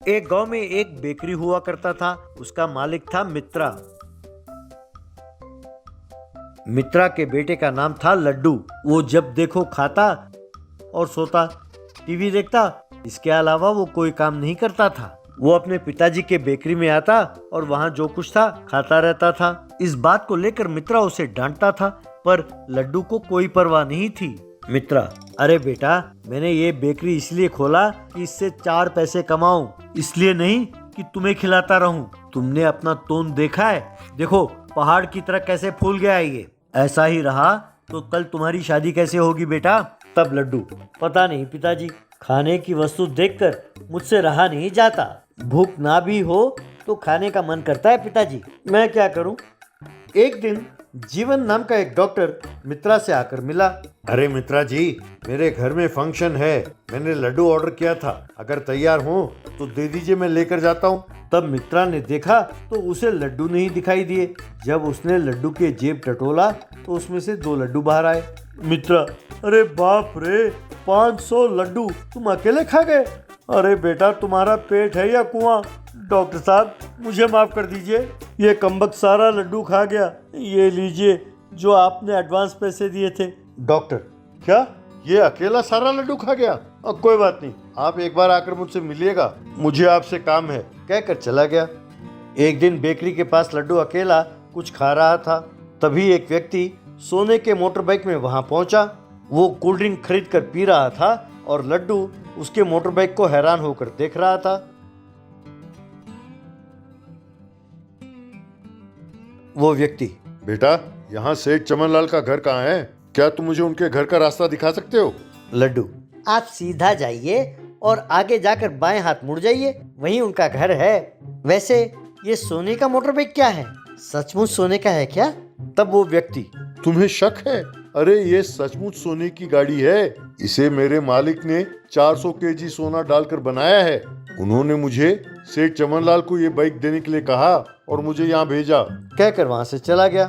एक गांव में एक बेकरी हुआ करता था। उसका मालिक था मित्रा। मित्रा के बेटे का नाम था लड्डू। वो जब देखो खाता और सोता, टीवी देखता। इसके अलावा वो कोई काम नहीं करता था। वो अपने पिताजी के बेकरी में आता और वहाँ जो कुछ था खाता रहता था। इस बात को लेकर मित्रा उसे डांटता था, पर लड्डू को कोई परवाह नहीं थी। मित्रा, अरे बेटा, मैंने ये बेकरी इसलिए खोला कि इससे 4 पैसे कमाऊं, इसलिए नहीं कि तुम्हें खिलाता रहूं। तुमने अपना तोंद देखा है? देखो पहाड़ की तरह कैसे फूल गया है ये। ऐसा ही रहा तो कल तुम्हारी शादी कैसे होगी बेटा? तब लड्डू, पता नहीं पिताजी, खाने की वस्तु देखकर मुझसे रहा नहीं जाता। भूख ना भी हो तो खाने का मन करता है पिताजी, मैं क्या करूं? एक दिन जीवन नाम का एक डॉक्टर मित्रा से आकर मिला। अरे मित्रा जी, मेरे घर में फंक्शन है, मैंने लड्डू ऑर्डर किया था, अगर तैयार हो तो दे दीजिए, मैं लेकर जाता हूँ। तब मित्रा ने देखा तो उसे लड्डू नहीं दिखाई दिए। जब उसने लड्डू के जेब टटोला तो उसमें से 2 लड्डू बाहर आए। मित्रा, अरे बाप रे, 500 लड्डू तुम अकेले खा गए? अरे बेटा, तुम्हारा पेट है या कुआं? डॉक्टर साहब, मुझे माफ कर दीजिए, ये कमबख्त सारा लड्डू खा गया। ये लीजिए जो आपने एडवांस पैसे दिए थे। डॉक्टर, क्या ये अकेला सारा लड्डू खा गया? कोई बात नहीं, आप एक बार आकर मुझसे मिलिएगा, मुझे आपसे काम है, कहकर चला गया। एक दिन बेकरी के पास लड्डू अकेला कुछ खा रहा था। तभी एक व्यक्ति सोने के मोटर बाइक में वहां पहुंचा। वो कोल्ड ड्रिंक खरीद कर पी रहा था और लड्डू उसके मोटर बाइक को हैरान होकर देख रहा था। वो व्यक्ति, बेटा, यहाँ सेठ चमनलाल का घर कहाँ है? क्या तुम मुझे उनके घर का रास्ता दिखा सकते हो? लड्डू, आप सीधा जाइए और आगे जाकर बाएं हाथ मुड़ जाइए, वहीं उनका घर है। वैसे ये सोने का मोटर बाइक क्या है? सचमुच सोने का है क्या? तब वो व्यक्ति, तुम्हें शक है? अरे ये सचमुच सोने की गाड़ी है, इसे मेरे मालिक ने 400 केजी सोना डालकर बनाया है। उन्होंने मुझे सेठ चमनलाल को ये बाइक देने के लिए कहा और मुझे यहाँ भेजा, कहकर वहां से चला गया।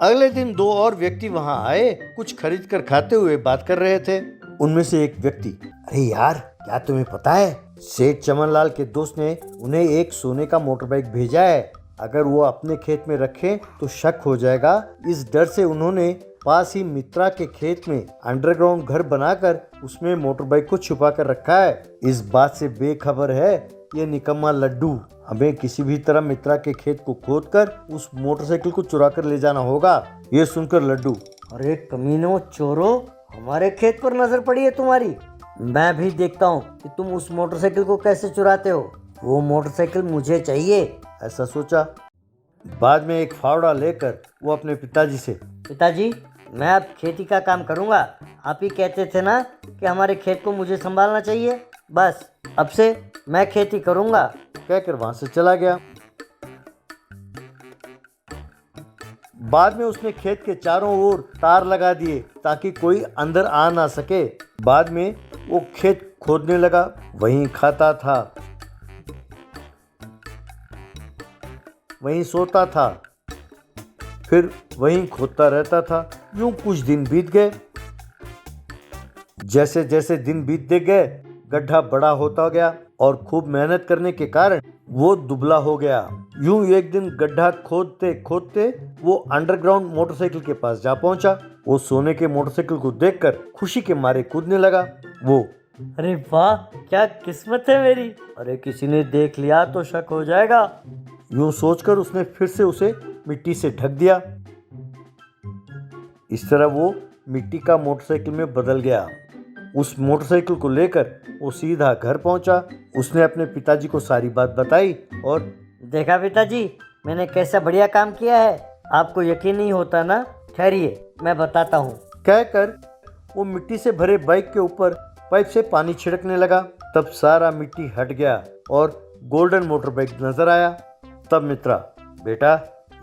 अगले दिन 2 और व्यक्ति वहां आए, कुछ खरीद कर खाते हुए बात कर रहे थे। उनमें से एक व्यक्ति, अरे यार, क्या तुम्हें पता है, सेठ चमनलाल के दोस्त ने उन्हें एक सोने का मोटर बाइक भेजा है। अगर वो अपने खेत में रखें तो शक हो जाएगा। इस डर से उन्होंने पास ही मित्रा के खेत में अंडरग्राउंड घर बनाकर उसमें मोटर बाइक को छुपा कर रखा है। इस बात से बेखबर है ये निकम्मा लड्डू। हमें किसी भी तरह मित्रा के खेत को खोदकर उस मोटरसाइकिल को चुरा कर ले जाना होगा। ये सुनकर लड्डू, अरे कमीनों, चोरों, हमारे खेत पर नजर पड़ी है तुम्हारी। मैं भी देखता हूँ कि तुम उस मोटरसाइकिल को कैसे चुराते हो। वो मोटरसाइकिल मुझे चाहिए, ऐसा सोचा। बाद में एक फावड़ा लेकर वो अपने पिताजी से, पिताजी, मैं अब खेती का काम करूँगा। आप ही कहते थे ना कि हमारे खेत को मुझे संभालना चाहिए, बस अब से मैं खेती करूँगा, कहकर वहाँ से चला गया। बाद में उसने खेत के चारों ओर तार लगा दिए ताकि कोई अंदर आ ना सके। बाद में वो खेत खोदने लगा, वहीं खाता था, वहीं सोता था, फिर वहीं खोदता रहता था। यूं कुछ दिन बीत गए। जैसे जैसे दिन बीतते गए, गड्ढा बड़ा होता गया और खूब मेहनत करने के कारण वो दुबला हो गया। यूं एक दिन गड्ढा खोदते खोदते वो अंडरग्राउंड मोटरसाइकिल के पास जा पहुंचा। वो सोने के मोटरसाइकिल को देखकर खुशी के मारे कूदने लगा। वो, अरे वाह, क्या किस्मत है मेरी, अरे किसी ने देख लिया तो शक हो जाएगा। यूं सोचकर उसने फिर से उसे मिट्टी से ढक दिया। इस तरह वो मिट्टी का मोटरसाइकिल में बदल गया। उस मोटरसाइकिल को लेकर वो सीधा घर पहुंचा। उसने अपने पिताजी को सारी बात बताई और, देखा पिताजी, मैंने कैसा बढ़िया काम किया है, आपको यकीन नहीं होता ना? ठहरिए, मैं बताता हूँ, कहकर वो मिट्टी से भरे बाइक के ऊपर पाइप से पानी छिड़कने लगा। तब सारा मिट्टी हट गया और गोल्डन मोटर बाइक नजर आया। तब मित्रा, बेटा,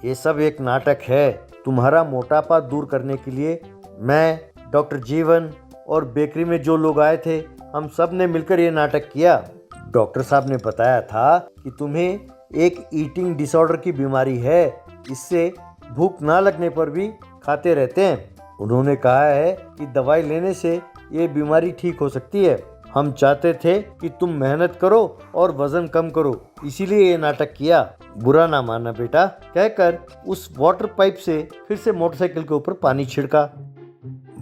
ये सब एक नाटक है। तुम्हारा मोटापा दूर करने के लिए मैं, डॉक्टर जीवन और बेकरी में जो लोग आए थे, हम सब ने मिलकर ये नाटक किया। डॉक्टर साहब ने बताया था कि तुम्हें एक ईटिंग डिसऑर्डर की बीमारी है, इससे भूख ना लगने पर भी खाते रहते हैं। उन्होंने कहा है कि दवाई लेने से ये बीमारी ठीक हो सकती है। हम चाहते थे कि तुम मेहनत करो और वजन कम करो, इसीलिए ये नाटक किया। बुरा ना मानना बेटा, कहकर उस वाटर पाइप से फिर से मोटरसाइकिल के ऊपर पानी छिड़का।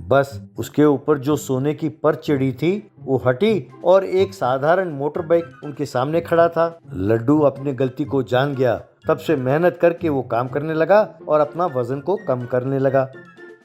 बस उसके ऊपर जो सोने की परत चढ़ी थी वो हटी और एक साधारण मोटर बाइक उनके सामने खड़ा था। लड्डू अपनी गलती को जान गया। तब से मेहनत करके वो काम करने लगा और अपना वजन को कम करने लगा।